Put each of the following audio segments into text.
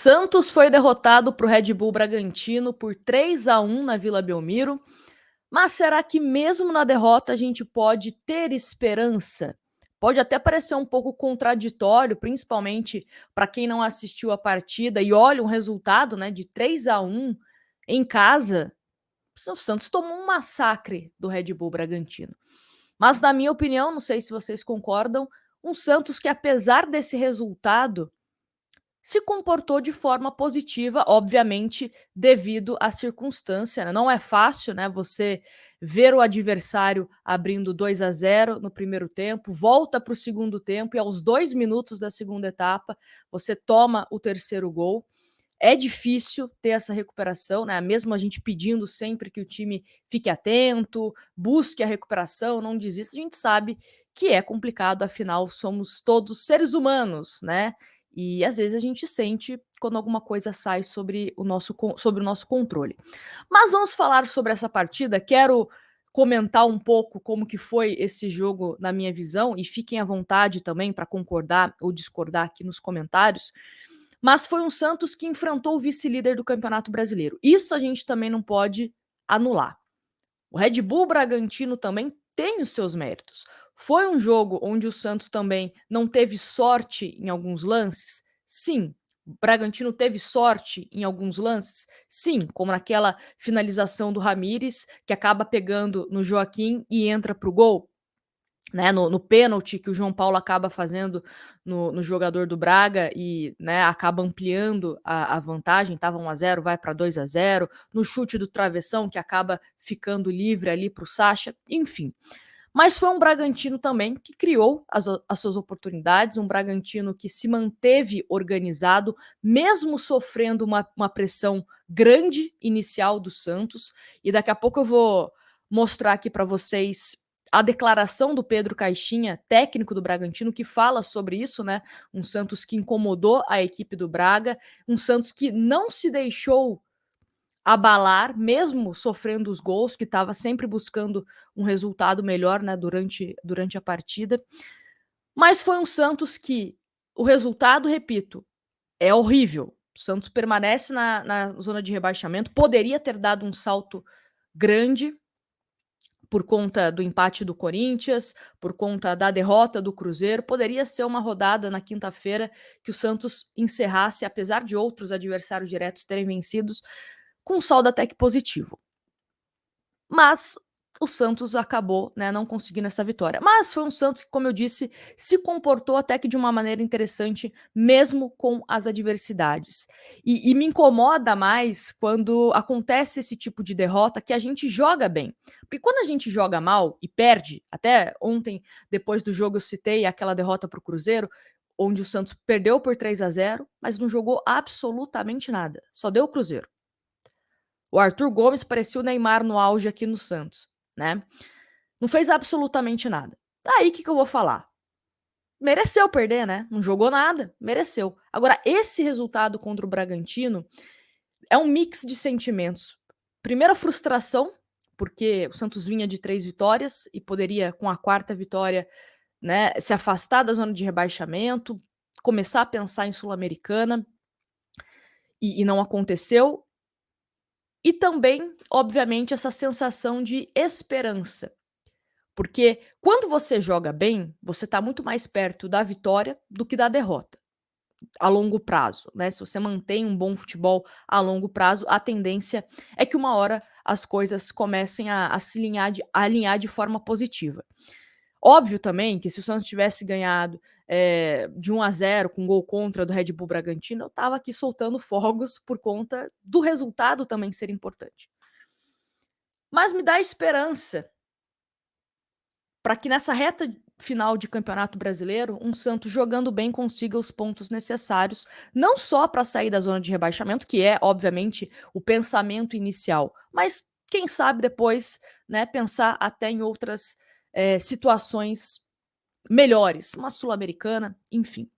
Santos foi derrotado para o Red Bull Bragantino por 3-1 na Vila Belmiro. Mas será que mesmo na derrota a gente pode ter esperança? Pode até parecer um pouco contraditório, principalmente para quem não assistiu a partida e olha um resultado, né, de 3-1 em casa. O Santos tomou um massacre do Red Bull Bragantino. Mas na minha opinião, não sei se vocês concordam, um Santos que apesar desse resultado se comportou de forma positiva, obviamente, devido à circunstância, né? Não é fácil, né, você ver o adversário abrindo 2-0 no primeiro tempo, volta para o segundo tempo e aos 2 minutos da segunda etapa você toma o terceiro gol. É difícil ter essa recuperação, né? Mesmo a gente pedindo sempre que o time fique atento, busque a recuperação, não desista, a gente sabe que é complicado, afinal somos todos seres humanos, né? E às vezes a gente sente quando alguma coisa sai sobre o nosso controle. Mas vamos falar sobre essa partida. Quero comentar um pouco como que foi esse jogo na minha visão e fiquem à vontade também para concordar ou discordar aqui nos comentários. Mas foi um Santos que enfrentou o vice-líder do Campeonato Brasileiro. Isso a gente também não pode anular. O Red Bull Bragantino também tem os seus méritos. Foi um jogo onde o Santos também não teve sorte em alguns lances? Sim. O Bragantino teve sorte em alguns lances? Sim, como naquela finalização do Ramires, que acaba pegando no Joaquim e entra para o gol. Né, no pênalti que o João Paulo acaba fazendo no jogador do Braga e, né, acaba ampliando a vantagem, estava 1-0, vai para 2-0, no chute do travessão que acaba ficando livre ali para o Sacha, enfim. Mas foi um Bragantino também que criou as suas oportunidades, um Bragantino que se manteve organizado, mesmo sofrendo uma pressão grande inicial do Santos, e daqui a pouco eu vou mostrar aqui para vocês a declaração do Pedro Caixinha, técnico do Bragantino, que fala sobre isso, né? Um Santos que incomodou a equipe do Braga, um Santos que não se deixou abalar, mesmo sofrendo os gols, que estava sempre buscando um resultado melhor, né, durante a partida. Mas foi um Santos que o resultado, repito, é horrível. O Santos permanece na zona de rebaixamento, poderia ter dado um salto grande, por conta do empate do Corinthians, por conta da derrota do Cruzeiro, poderia ser uma rodada na quinta-feira que o Santos encerrasse, apesar de outros adversários diretos terem vencidos, com um saldo até que positivo. Mas o Santos acabou, né, não conseguindo essa vitória. Mas foi um Santos que, como eu disse, se comportou até que de uma maneira interessante, mesmo com as adversidades. E me incomoda mais quando acontece esse tipo de derrota que a gente joga bem. Porque quando a gente joga mal e perde, até ontem, depois do jogo, eu citei aquela derrota para o Cruzeiro, onde o Santos perdeu por 3-0, mas não jogou absolutamente nada. Só deu o Cruzeiro. O Arthur Gomes parecia o Neymar no auge aqui no Santos, né? Não fez absolutamente nada. Aí o que eu vou falar? Mereceu perder, né? Não jogou nada, mereceu. Agora, esse resultado contra o Bragantino é um mix de sentimentos. Primeira frustração, porque o Santos vinha de 3 vitórias e poderia, com a quarta vitória, né, se afastar da zona de rebaixamento, começar a pensar em Sul-Americana, e não aconteceu. E também, obviamente, essa sensação de esperança. Porque quando você joga bem, você está muito mais perto da vitória do que da derrota, a longo prazo, né? Se você mantém um bom futebol a longo prazo, a tendência é que uma hora as coisas comecem a se alinhar de forma positiva. Óbvio também que se o Santos tivesse ganhado de 1-0 com gol contra do Red Bull Bragantino, eu estava aqui soltando fogos por conta do resultado também ser importante. Mas me dá esperança para que nessa reta final de Campeonato Brasileiro, um Santos jogando bem consiga os pontos necessários, não só para sair da zona de rebaixamento, que é, obviamente, o pensamento inicial, mas quem sabe depois, né, pensar até em outras situações melhores, uma Sul-Americana, enfim.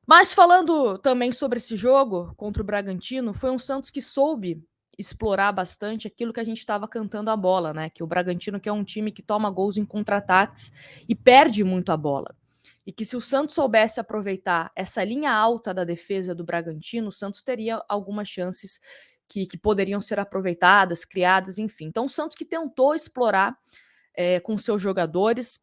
Mas falando também sobre esse jogo contra o Bragantino, foi um Santos que soube explorar bastante aquilo que a gente estava cantando a bola, né? Que o Bragantino que é um time que toma gols em contra-ataques e perde muito a bola. e que se o Santos soubesse aproveitar essa linha alta da defesa do Bragantino, o Santos teria algumas chances que poderiam ser aproveitadas, criadas, enfim. Então o Santos que tentou explorar com seus jogadores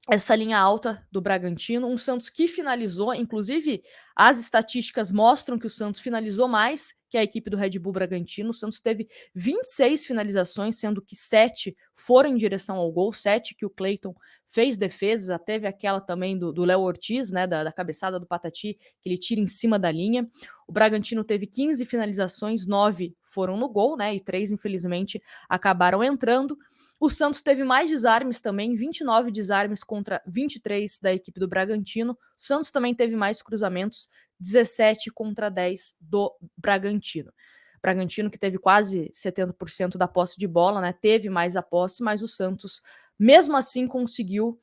essa linha alta do Bragantino, um Santos que finalizou, inclusive as estatísticas mostram que o Santos finalizou mais que a equipe do Red Bull Bragantino. O Santos teve 26 finalizações, sendo que 7 foram em direção ao gol, 7 que o Cleiton fez defesas, teve aquela também do Léo Ortiz, né, da cabeçada do Patati, que ele tira em cima da linha. O Bragantino teve 15 finalizações, 9 foram no gol, né, e 3 infelizmente acabaram entrando. O Santos teve mais desarmes também, 29 desarmes contra 23 da equipe do Bragantino. O Santos também teve mais cruzamentos, 17 contra 10 do Bragantino. Bragantino que teve quase 70% da posse de bola, né? Teve mais a posse, mas o Santos, mesmo assim, conseguiu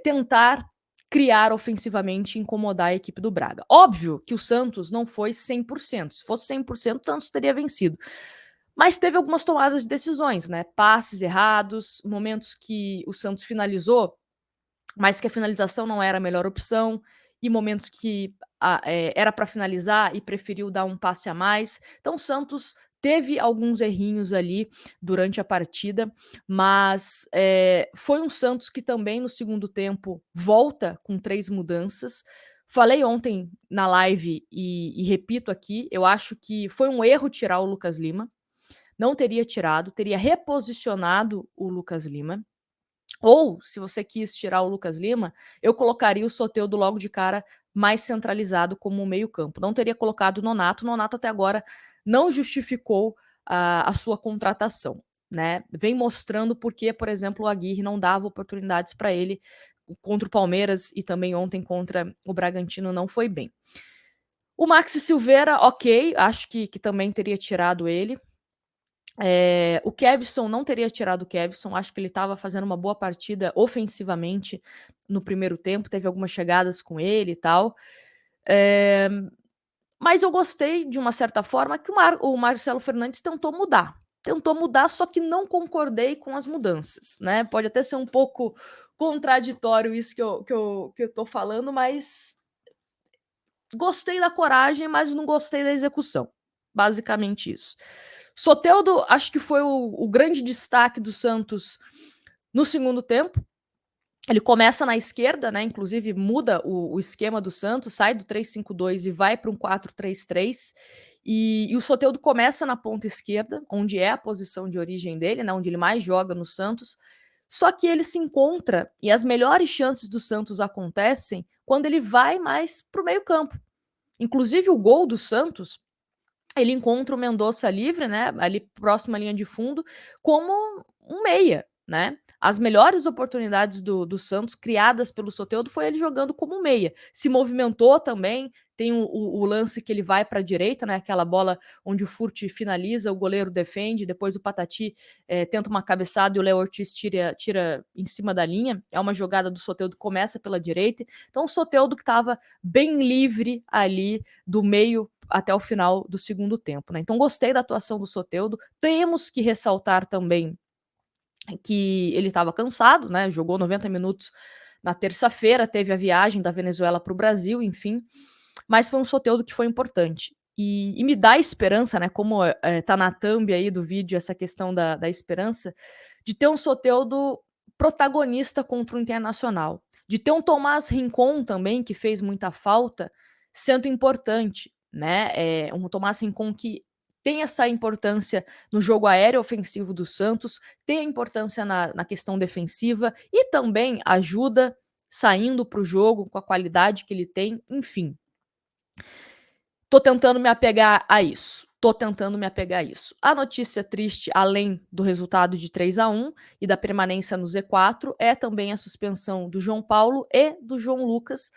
tentar criar ofensivamente e incomodar a equipe do Braga. Óbvio que o Santos não foi 100%. Se fosse 100%, o Santos teria vencido. Mas teve algumas tomadas de decisões, né? Passes errados, momentos que o Santos finalizou, mas que a finalização não era a melhor opção, e momentos que era para finalizar e preferiu dar um passe a mais. Então o Santos teve alguns errinhos ali durante a partida, mas foi um Santos que também no segundo tempo volta com 3 mudanças. Falei ontem na live e repito aqui, eu acho que foi um erro tirar o Lucas Lima. Não teria tirado, teria reposicionado o Lucas Lima. Ou, se você quis tirar o Lucas Lima, eu colocaria o Soteldo logo de cara mais centralizado como meio-campo. Não teria colocado o Nonato. O Nonato até agora não justificou a sua contratação, né? Vem mostrando porque, por exemplo, o Aguirre não dava oportunidades para ele contra o Palmeiras e também ontem contra o Bragantino não foi bem. O Maxi Silveira, ok, acho que também teria tirado ele. O Kevson não teria tirado o Kevson, acho que ele estava fazendo uma boa partida ofensivamente no primeiro tempo, teve algumas chegadas com ele e tal. Mas eu gostei, de uma certa forma, que o Marcelo Fernandes tentou mudar. Tentou mudar, só que não concordei com as mudanças, né? Pode até ser um pouco contraditório isso que eu tô falando, mas gostei da coragem, mas não gostei da execução. Basicamente isso. Soteldo, acho que foi o grande destaque do Santos no segundo tempo. Ele começa na esquerda, né? Inclusive muda o esquema do Santos, sai do 3-5-2 e vai para um 4-3-3. E o Soteldo começa na ponta esquerda, onde é a posição de origem dele, né? Onde ele mais joga no Santos. Só que ele se encontra, e as melhores chances do Santos acontecem quando ele vai mais para o meio-campo. Inclusive, o gol do Santos, ele encontra o Mendonça livre, né, ali próximo à linha de fundo, como um meia, né? As melhores oportunidades do Santos, criadas pelo Soteldo, foi ele jogando como meia. Se movimentou também, tem o lance que ele vai para a direita, né? Aquela bola onde o Furt finaliza, o goleiro defende, depois o Patati tenta uma cabeçada e o Léo Ortiz tira em cima da linha. É uma jogada do Soteldo que começa pela direita. Então o Soteldo que estava bem livre ali do meio até o final do segundo tempo, né? Então gostei da atuação do Soteldo. Temos que ressaltar também que ele estava cansado, né? Jogou 90 minutos na terça-feira, teve a viagem da Venezuela para o Brasil, enfim. Mas foi um Soteldo que foi importante. E me dá esperança, né? Como tá na thumb aí do vídeo essa questão da esperança, de ter um Soteldo protagonista contra o Internacional. De ter um Tomás Rincon também, que fez muita falta, sendo importante, né? Um Tomás Rincon que tem essa importância no jogo aéreo ofensivo do Santos, tem a importância na questão defensiva e também ajuda saindo para o jogo com a qualidade que ele tem, enfim. Tô tentando me apegar a isso. A notícia triste, além do resultado de 3-1 e da permanência no Z4, é também a suspensão do João Paulo e do João Lucas.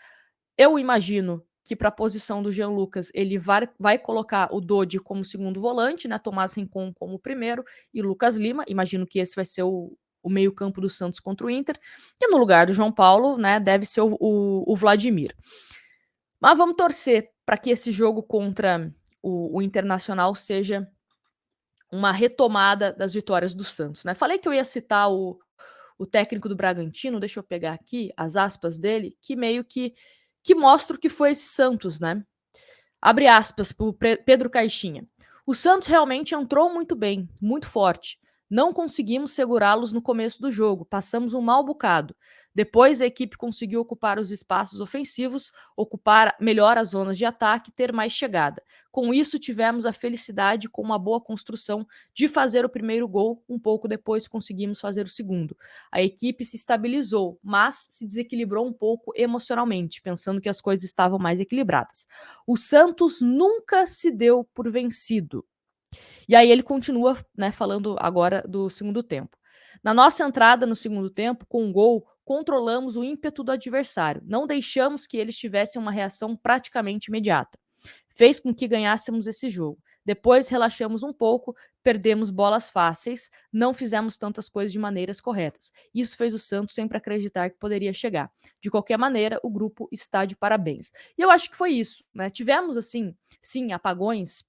Eu imagino que para a posição do Jean Lucas ele vai colocar o Dodi como segundo volante, né? Tomás Rincon como primeiro e Lucas Lima. Imagino que esse vai ser o meio-campo do Santos contra o Inter. E no lugar do João Paulo, né, deve ser o Vladimir. Mas vamos torcer para que esse jogo contra o Internacional seja uma retomada das vitórias do Santos, né? Falei que eu ia citar o o técnico do Bragantino, deixa eu pegar aqui as aspas dele, que meio que mostra o que foi esse Santos, né? Abre aspas para o Pedro Caixinha. O Santos realmente entrou muito bem, muito forte. Não conseguimos segurá-los no começo do jogo, passamos um mau bocado. Depois a equipe conseguiu ocupar os espaços ofensivos, ocupar melhor as zonas de ataque e ter mais chegada. Com isso, tivemos a felicidade, com uma boa construção, de fazer o primeiro gol. Um pouco depois conseguimos fazer o segundo. A equipe se estabilizou, mas se desequilibrou um pouco emocionalmente, pensando que as coisas estavam mais equilibradas. O Santos nunca se deu por vencido. E aí ele continua, né, falando agora do segundo tempo. Na nossa entrada no segundo tempo, com um gol, controlamos o ímpeto do adversário. Não deixamos que eles tivessem uma reação praticamente imediata. Fez com que ganhássemos esse jogo. Depois relaxamos um pouco, perdemos bolas fáceis, não fizemos tantas coisas de maneiras corretas. Isso fez o Santos sempre acreditar que poderia chegar. De qualquer maneira, o grupo está de parabéns. E eu acho que foi isso, né? Tivemos, assim, sim, apagões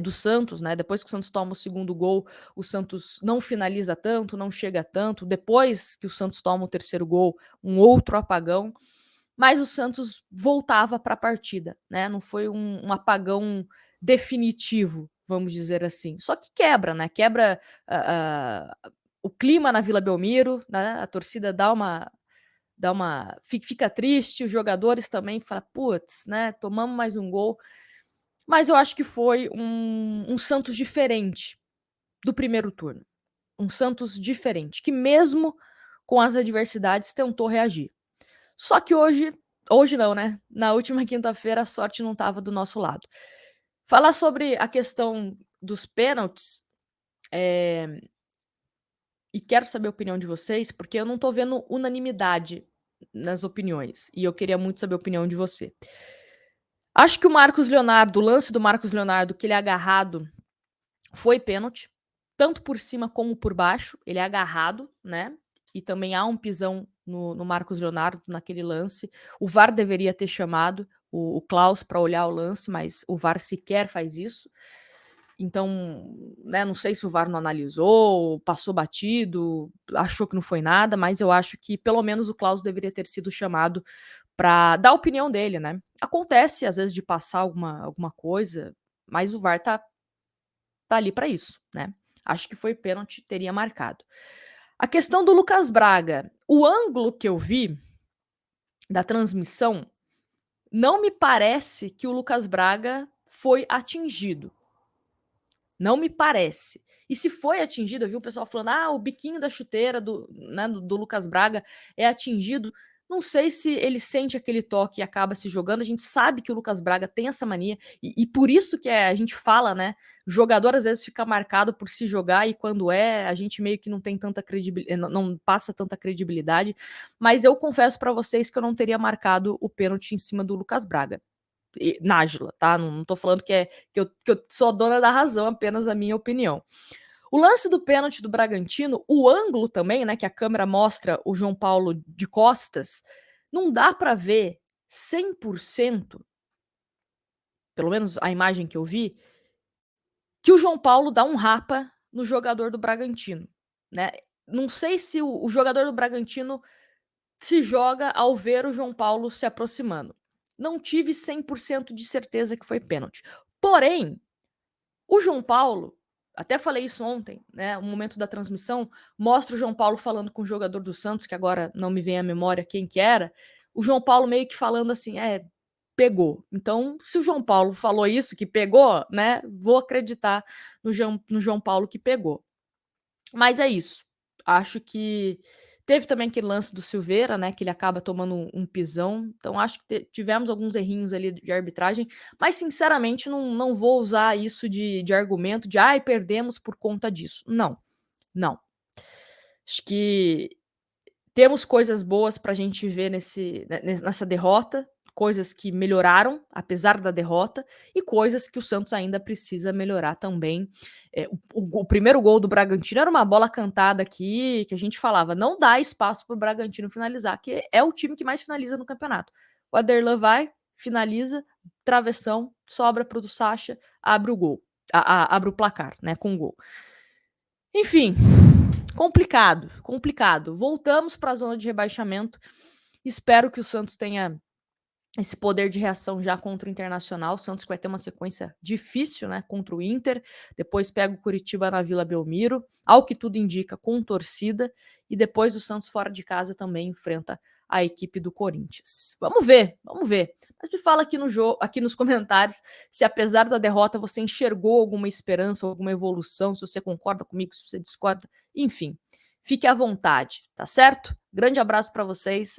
do Santos, né? Depois que o Santos toma o segundo gol, o Santos não finaliza tanto, não chega tanto. Depois que o Santos toma o terceiro gol, um outro apagão. Mas o Santos voltava para a partida, né? Não foi um apagão definitivo, vamos dizer assim. Só que quebra, né? Quebra o clima na Vila Belmiro, né? A torcida fica triste, os jogadores também falam, putz, né? Tomamos mais um gol. Mas eu acho que foi um Santos diferente do primeiro turno. Um Santos diferente, que mesmo com as adversidades tentou reagir. Só que hoje não, né? Na última quinta-feira a sorte não estava do nosso lado. Falar sobre a questão dos pênaltis, e quero saber a opinião de vocês, porque eu não tô vendo unanimidade nas opiniões, e eu queria muito saber a opinião de você. Acho que o Marcos Leonardo, o lance do Marcos Leonardo, que ele é agarrado, foi pênalti, tanto por cima como por baixo, ele é agarrado, né? E também há um pisão no Marcos Leonardo naquele lance. O VAR deveria ter chamado o Klaus para olhar o lance, mas o VAR sequer faz isso. Então, né, não sei se o VAR não analisou, passou batido, achou que não foi nada, mas eu acho que pelo menos o Klaus deveria ter sido chamado para dar a opinião dele, né? Acontece às vezes de passar alguma coisa, mas o VAR tá ali para isso, né? Acho que foi pênalti, teria marcado. A questão do Lucas Braga, o ângulo que eu vi da transmissão, não me parece que o Lucas Braga foi atingido. Não me parece. E se foi atingido, eu vi o pessoal falando, o biquinho da chuteira do Lucas Braga é atingido. Não sei se ele sente aquele toque e acaba se jogando. A gente sabe que o Lucas Braga tem essa mania. E por isso que a gente fala, né? Jogador às vezes fica marcado por se jogar e quando a gente meio que não tem tanta credibilidade, não passa tanta credibilidade. Mas eu confesso para vocês que eu não teria marcado o pênalti em cima do Lucas Braga. Nájila, tá? Não tô falando que eu sou dona da razão, apenas a minha opinião. O lance do pênalti do Bragantino, o ângulo também, né, que a câmera mostra o João Paulo de costas, não dá para ver 100%, pelo menos a imagem que eu vi, que o João Paulo dá um rapa no jogador do Bragantino, né? Não sei se o jogador do Bragantino se joga ao ver o João Paulo se aproximando. Não tive 100% de certeza que foi pênalti. Porém, o João Paulo, até falei isso ontem, né? O momento da transmissão mostra o João Paulo falando com o jogador do Santos, que agora não me vem à memória quem que era. O João Paulo meio que falando assim, pegou. Então, se o João Paulo falou isso, que pegou, né? Vou acreditar no João Paulo que pegou. Mas é isso. Acho que teve também aquele lance do Silveira, né, que ele acaba tomando um pisão. Então acho que tivemos alguns errinhos ali de arbitragem, mas sinceramente não vou usar isso de argumento de ai, perdemos por conta disso. Não, não. Acho que temos coisas boas para a gente ver nessa derrota, coisas que melhoraram, apesar da derrota, e coisas que o Santos ainda precisa melhorar também. O primeiro gol do Bragantino era uma bola cantada aqui, que a gente falava, não dá espaço para o Bragantino finalizar, que é o time que mais finaliza no campeonato. O Aderlan vai, finaliza, travessão, sobra para o Sacha, abre o gol, abre o placar, né, com o gol. Enfim, complicado, complicado. Voltamos para a zona de rebaixamento. Espero que o Santos tenha esse poder de reação já contra o Internacional. O Santos vai ter uma sequência difícil, né, contra o Inter, depois pega o Curitiba na Vila Belmiro, ao que tudo indica, com torcida, e depois o Santos fora de casa também enfrenta a equipe do Corinthians. Vamos ver, vamos ver. Mas me fala aqui no jogo, aqui nos comentários, se apesar da derrota você enxergou alguma esperança, alguma evolução, se você concorda comigo, se você discorda, enfim. Fique à vontade, tá certo? Grande abraço para vocês